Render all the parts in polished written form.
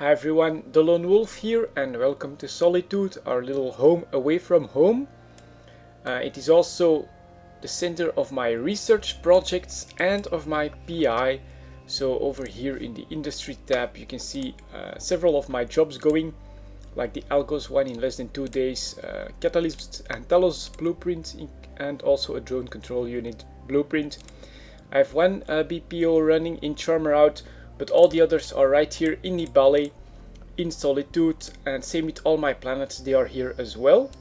Hi everyone, delonewolf here and welcome to Solitude, our little home away from home. It is also the center of my research projects and of my PI. So over here in the industry tab you can see several of my jobs going, like the Algos one in less than 2 days, Catalyst and Talos blueprint, and also a drone control unit blueprint. I have one BPO running in Charmer Out, but all the others are right here in the Ballet, in Solitude, and same with all my planets, they are here as well.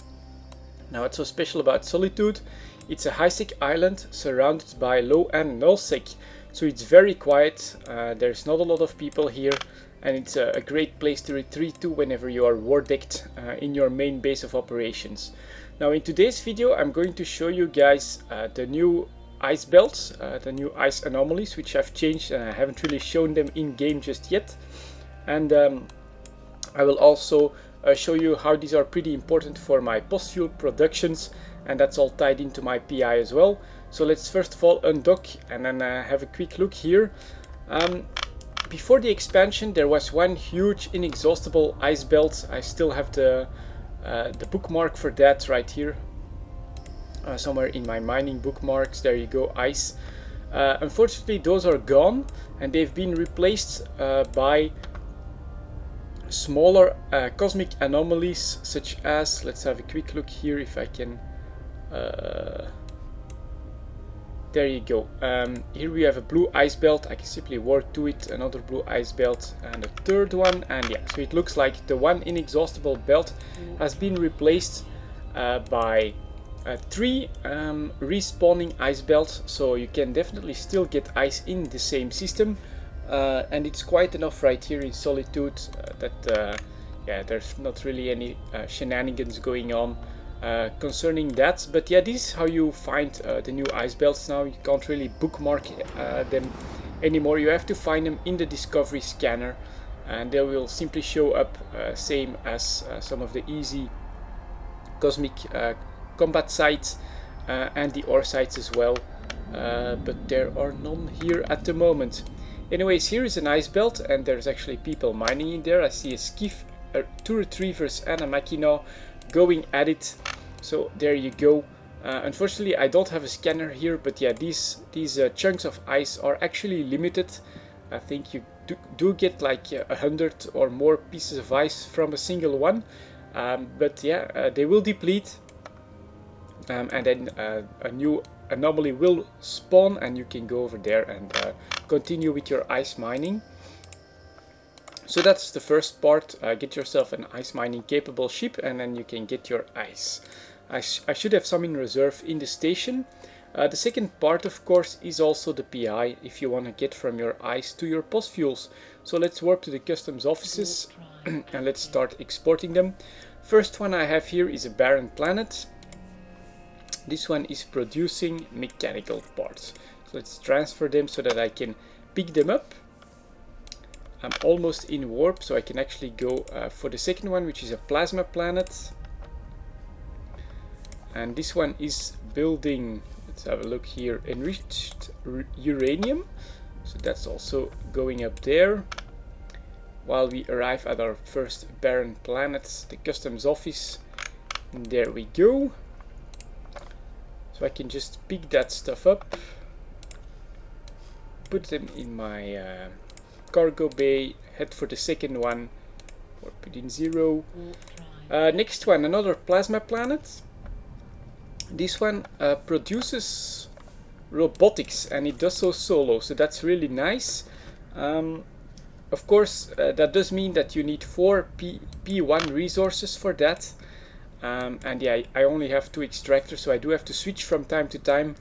Now what's so special about Solitude? It's a high-sec island surrounded by low and null-sec, so it's very quiet, there's not a lot of people here, and it's a great place to retreat to whenever you are war decked in your main base of operations. Now in today's video I'm going to show you guys the new ice belts, the new ice anomalies, which I've changed and I haven't really shown them in game just yet. And I will also show you how these are pretty important for my post-fuel productions, and that's all tied into my PI as well. So let's first of all undock and then have a quick look here. Before the expansion there was one huge inexhaustible ice belt. I still have the bookmark for that right here. Somewhere in my mining bookmarks, there you go, ice. Unfortunately those are gone and they've been replaced by smaller cosmic anomalies, such as, let's have a quick look here if I can, there you go. Here we have a blue ice belt. I can simply walk to it, another blue ice belt and a third one, and yeah, so it looks like the one inexhaustible belt has been replaced by 3 respawning ice belts, so you can definitely still get ice in the same system, and it's quite enough right here in Solitude that yeah, there's not really any shenanigans going on concerning that. But yeah, this is how you find the new ice belts now. You can't really bookmark them anymore, you have to find them in the discovery scanner and they will simply show up same as some of the easy cosmic combat sites and the ore sites as well, but there are none here at the moment. Anyways, here is an ice belt and there's actually people mining in there. I see a skiff, 2 retrievers and a machina going at it, so there you go. Unfortunately I don't have a scanner here, but yeah, these chunks of ice are actually limited. I think you do get like 100 or more pieces of ice from a single one, but yeah, they will deplete. And then a new anomaly will spawn and you can go over there and continue with your ice mining. So that's the first part, get yourself an ice mining capable ship and then you can get your ice. I should have some in reserve in the station. The second part of course is also the PI, if you want to get from your ice to your post fuels. So let's warp to the customs offices and let's start exporting them. First one I have here is a barren planet. This one is producing mechanical parts. So let's transfer them so that I can pick them up. I'm almost in warp, so I can actually go for the second one, which is a plasma planet. And this one is building, let's have a look here, enriched uranium. So that's also going up there. While we arrive at our first barren planet, the customs office. And there we go. So I can just pick that stuff up, put them in my cargo bay, head for the second one, or put in 0. Next one, another plasma planet. This one produces robotics and it does so solo, so that's really nice. Of course, that does mean that you need 4 P1 resources for that. And yeah, I only have 2 extractors, so I do have to switch from time to time,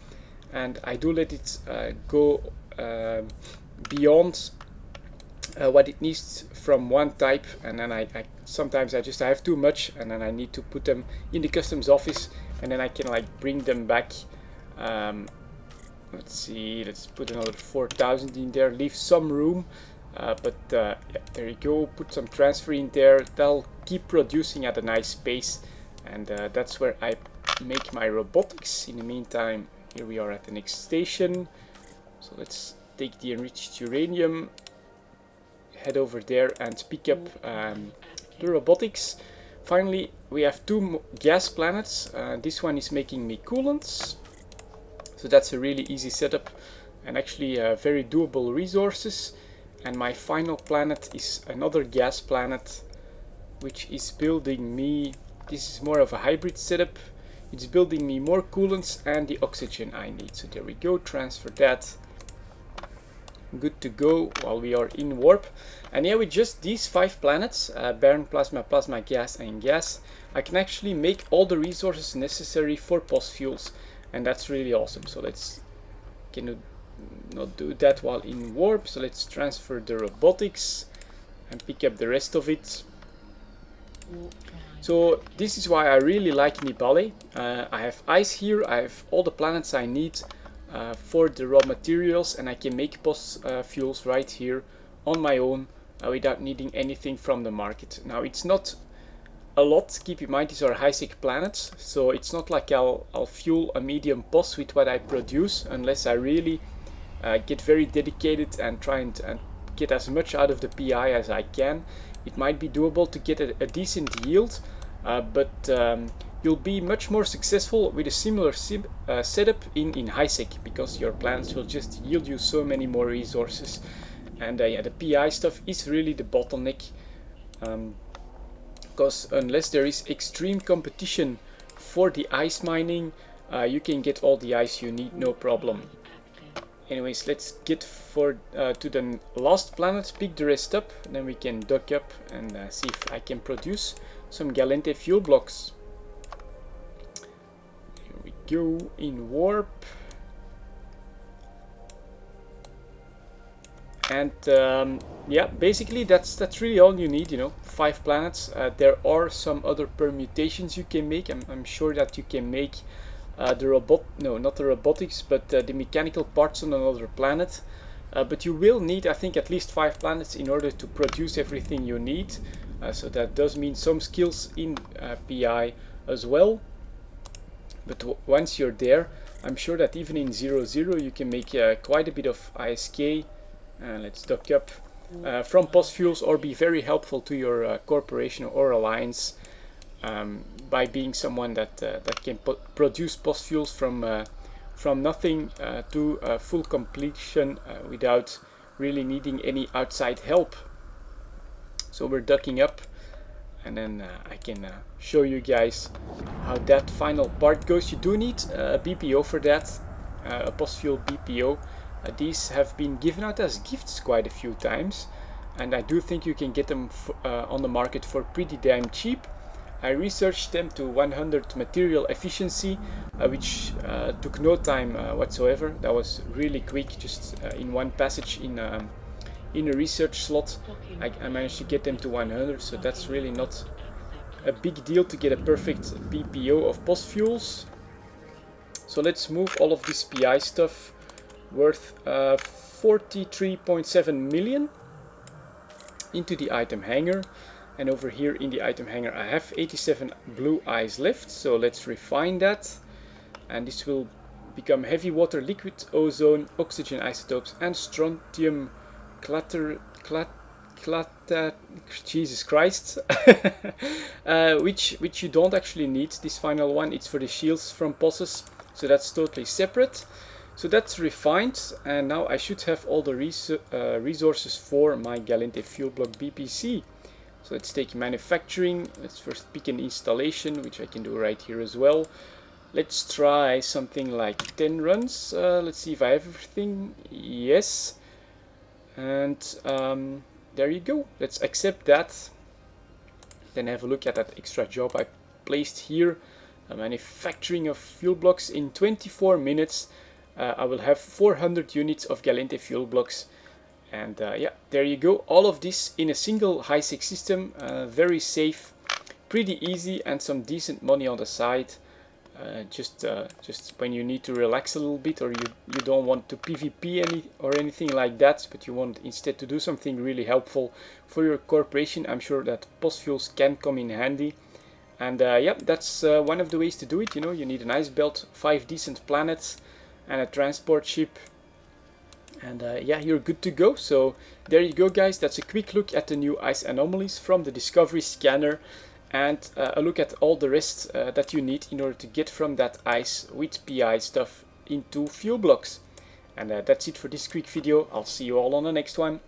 and I do let it go beyond what it needs from one type, and then sometimes I have too much and then I need to put them in the customs office and then I can like bring them back. Let's see, let's put another 4,000 in there, leave some room, but yeah, there you go, put some transfer in there, they'll keep producing at a nice pace. And that's where I make my robotics. In the meantime, here we are at the next station. So let's take the enriched uranium head over there and pick up the robotics. Finally, we have two gas planets. This one is making me coolants, so that's a really easy setup and actually very doable resources. And my final planet is another gas planet, which is building me, this is more of a hybrid setup, it's building me more coolants and the oxygen I need. So there we go, transfer that. Good to go while we are in warp. And yeah, with just these 5 planets, barren, plasma, plasma, gas and gas, I can actually make all the resources necessary for post fuels, and that's really awesome. So let's not do that while in warp, so let's transfer the robotics and pick up the rest of it. So this is why I really like Nibale. I have ice here, I have all the planets I need for the raw materials, and I can make post fuels right here on my own without needing anything from the market. Now it's not a lot, keep in mind these are high-sec planets, so it's not like I'll fuel a medium post with what I produce unless I really get very dedicated and try and get as much out of the PI as I can. It might be doable to get a decent yield, but you'll be much more successful with a similar setup in high-sec, because your plants will just yield you so many more resources. And yeah, the PI stuff is really the bottleneck, because unless there is extreme competition for the ice mining, you can get all the ice you need, no problem. Anyways, let's get to the last planet, pick the rest up, and then we can dock up and see if I can produce some Galente fuel blocks. Here we go, in warp. And yeah, basically that's really all you need, 5 planets. There are some other permutations you can make. I'm sure that you can make not the robotics, but the mechanical parts on another planet. But you will need, I think, at least 5 planets in order to produce everything you need. So that does mean some skills in PI as well. But once you're there, I'm sure that even in 0-0 you can make quite a bit of ISK. Let's dock up from post fuels, or be very helpful to your corporation or alliance by being someone that can produce post fuels from nothing to full completion without really needing any outside help. So we're docking up, and then I can show you guys how that final part goes. You do need a BPO for that, a post fuel BPO. These have been given out as gifts quite a few times, and I do think you can get them on the market for pretty damn cheap. I researched them to 100 material efficiency, which took no time whatsoever. That was really quick, just in one passage in a research slot. I managed to get them to 100, so that's really not a big deal to get a perfect BPO of post fuels. So let's move all of this PI stuff worth 43.7 million into the item hanger. And over here in the item hanger I have 87 blue eyes left, so let's refine that. And this will become heavy water, liquid ozone, oxygen isotopes, and strontium Jesus Christ, which you don't actually need. This final one, it's for the shields from bosses, so that's totally separate. So that's refined, and now I should have all the resources for my Galente fuel block BPC. So let's take manufacturing. Let's first pick an installation, which I can do right here as well. Let's try something like 10 runs. Let's see if I have everything. Yes. And there you go. Let's accept that. Then have a look at that extra job I placed here. Manufacturing of fuel blocks in 24 minutes. I will have 400 units of Galente fuel blocks. And yeah, there you go. All of this in a single high-sec system. Very safe, pretty easy, and some decent money on the side. Just when you need to relax a little bit, or you don't want to PvP or anything like that, but you want instead to do something really helpful for your corporation. I'm sure that post fuels can come in handy. And yeah, that's one of the ways to do it. You need an ice belt, 5 decent planets, and a transport ship. And yeah, you're good to go. So there you go, guys. That's a quick look at the new ice anomalies from the Discovery Scanner, and a look at all the rest that you need in order to get from that ice with PI stuff into fuel blocks. And that's it for this quick video. I'll see you all on the next one.